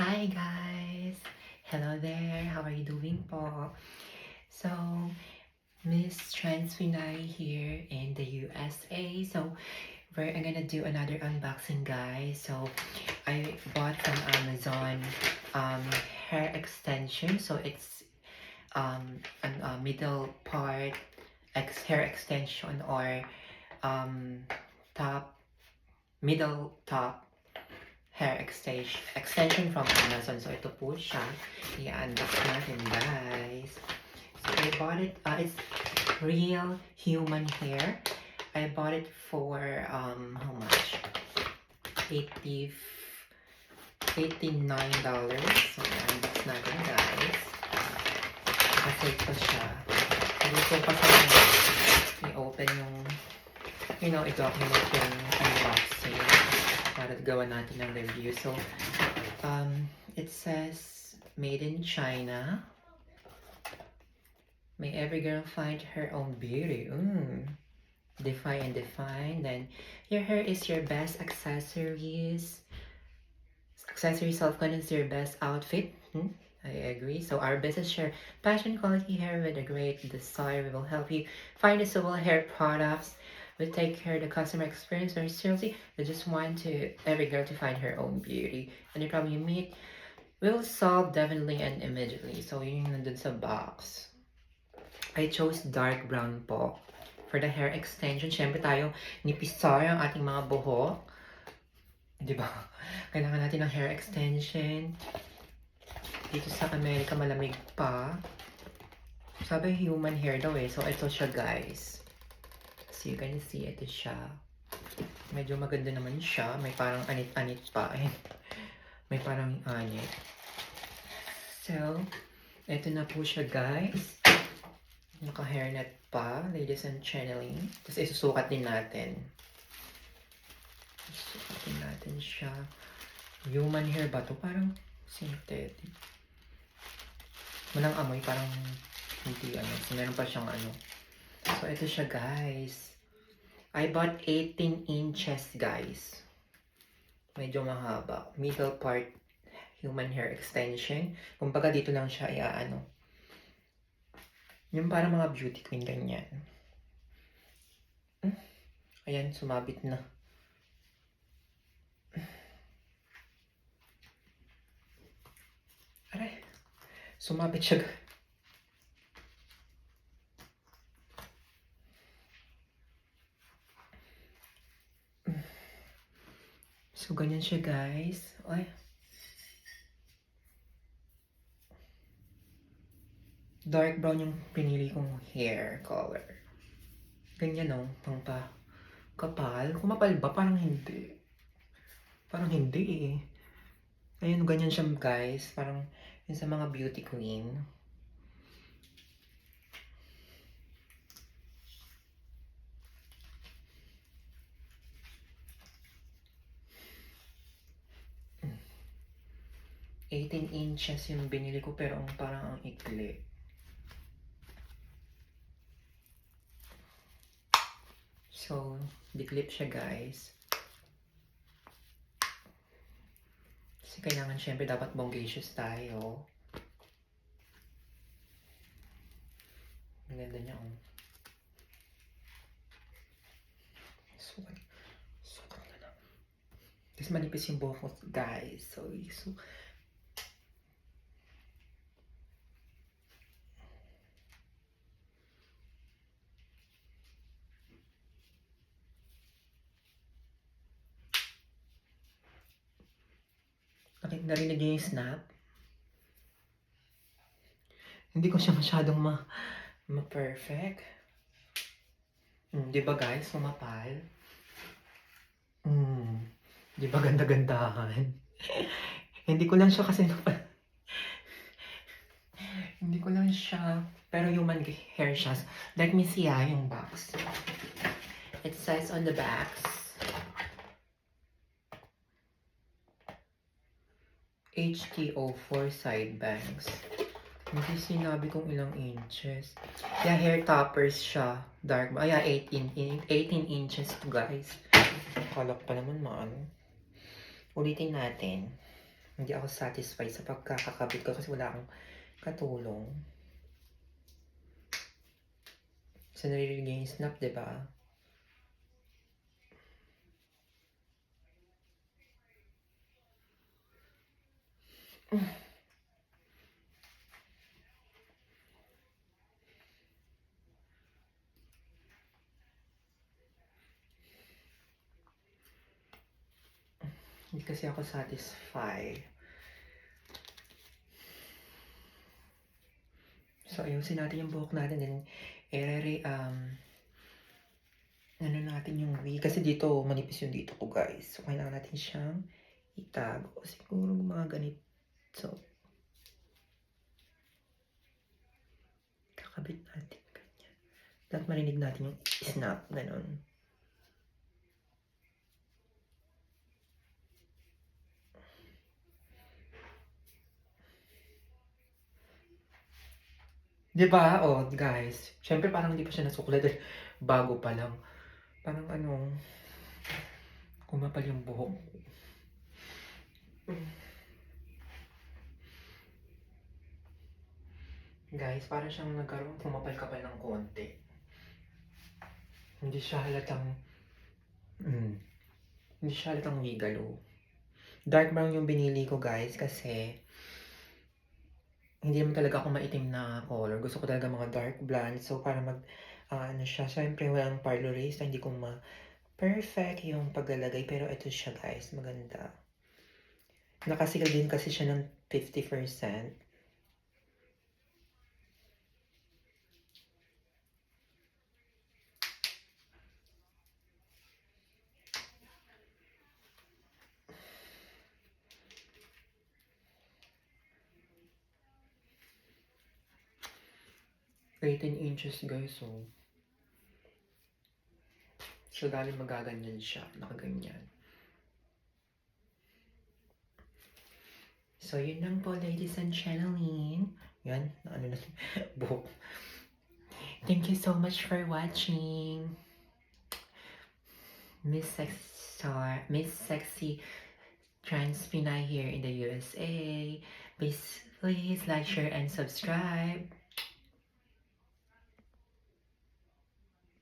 Hi guys! Hello there! How are you doing po? So, Miss Transfinai here in the USA. So, we're gonna do another unboxing guys. So, I bought from Amazon hair extension. So, it's a middle part hair extension or um, top, middle top hair extension from Amazon. So, ito po siya. I-unbox natin, guys. So, I bought it. It's real human hair. I bought it for, how much? $89. So, i-unbox natin, guys. Kasi ito siya. Hindi ko pa sa i-open yung, i-document yung unboxing para gawa natin ng review. So, it says made in China. May every girl find her own beauty. Define and define. Then your hair is your best accessories. Accessory self-confidence is your best outfit. I agree. So our business share passion quality hair with a great desire. We will help you find the suitable hair products. We take care of the customer experience very seriously. We just want every girl to find her own beauty. Any problem you meet, we'll solve definitely and immediately. So yun yung nandun sa box. I chose dark brown po. For the hair extension, syempre tayo nipisar ang ating mga buhok. Diba? Kailangan natin ng hair extension. Dito sa Amerika malamig pa. Sabi human hair daw eh. So ito siya guys. So you can see ito siya. Medyo maganda naman siya. May parang anit-anit pa. May parang anit. So, ito na po siya guys. Naka-hairnet pa, ladies and channeling. Tapos isusukat din natin. Isusukatin natin siya. Human hair ba to? Parang synthetic. Walang amoy, parang hindi ano. So, meron pa siyang ano. So, ito siya guys. I bought 18 inches guys. Medyo mahaba. Middle part human hair extension. Kumbaga dito lang siya iaano. Yung parang mga beauty queen, ganyan. Ayan, sumabit na. Aray, sumabit siya. So, ganyan siya, guys. Ay. Dark brown yung pinili kong hair color. Ganyan, no? Pang pa kapal. Kumapal ba? Parang hindi. Parang hindi, eh. Ayun, ganyan siya, guys. Parang yun sa mga beauty queen. Mm. 18 inches yung binili ko pero parang ang ikli. So, di-clip siya guys. Kasi kailangan syempre dapat bongacious tayo. Ang ganda niya, oh. Sukat na lang. Tapos manipis yung buhok ko, guys. So, narinig niyo yung snap? Hindi ko siya masyadong ma-perfect. Di ba guys, sumapal? Di ba ganda-gandahan? Hindi ko lang siya kasi hindi ko lang siya, pero human hair siya. Let me see yung box. It says on the box, HTO4 side bangs. Hindi sinabi kung ilang inches. Yeah, hair toppers siya. Dark. Yeah, 18 inches to guys. Kalak pa naman maano. Ulitin natin. Hindi ako satisfied sa pagkakakabit ko kasi wala akong katulong. So, naririnig yung snap, diba? Hindi kasi ako satisfied. So, ayusin natin yung buhok natin. Then, ano natin yung wig. Kasi dito, manipis yung dito ko, guys. So, kailangan natin siyang itago. Siguro mga ganito. So, kakabit natin. Ganyan. Dapat marinig natin yung snap. Ganon. Diba? Oh, guys. Siyempre, parang hindi pa siya nasukulay dahil bago pa lang. Parang kumapal yung buhok. Guys, parang siyang nagkaroon kumapal-kapal ng konti. Hindi siya halatang hindi siya halatang wigalo. Dark brown yung binili ko, guys, kasi hindi naman talaga ako maitim na color. Gusto ko talaga mga dark blonde. So, para ano siya, syempre walang parlor race na hindi ko perfect yung paglalagay. Pero ito siya, guys, maganda. Nakasigil din kasi siya ng 50%. Eighteen inches, guys, so. So, dali magaganyan siya. Nakaganyan. So, yun lang po, ladies and gentlemen. Yan, ano na, buhok. Thank you so much for watching. Miss Sexy Trans Pinay here in the USA. Please like, share, and subscribe.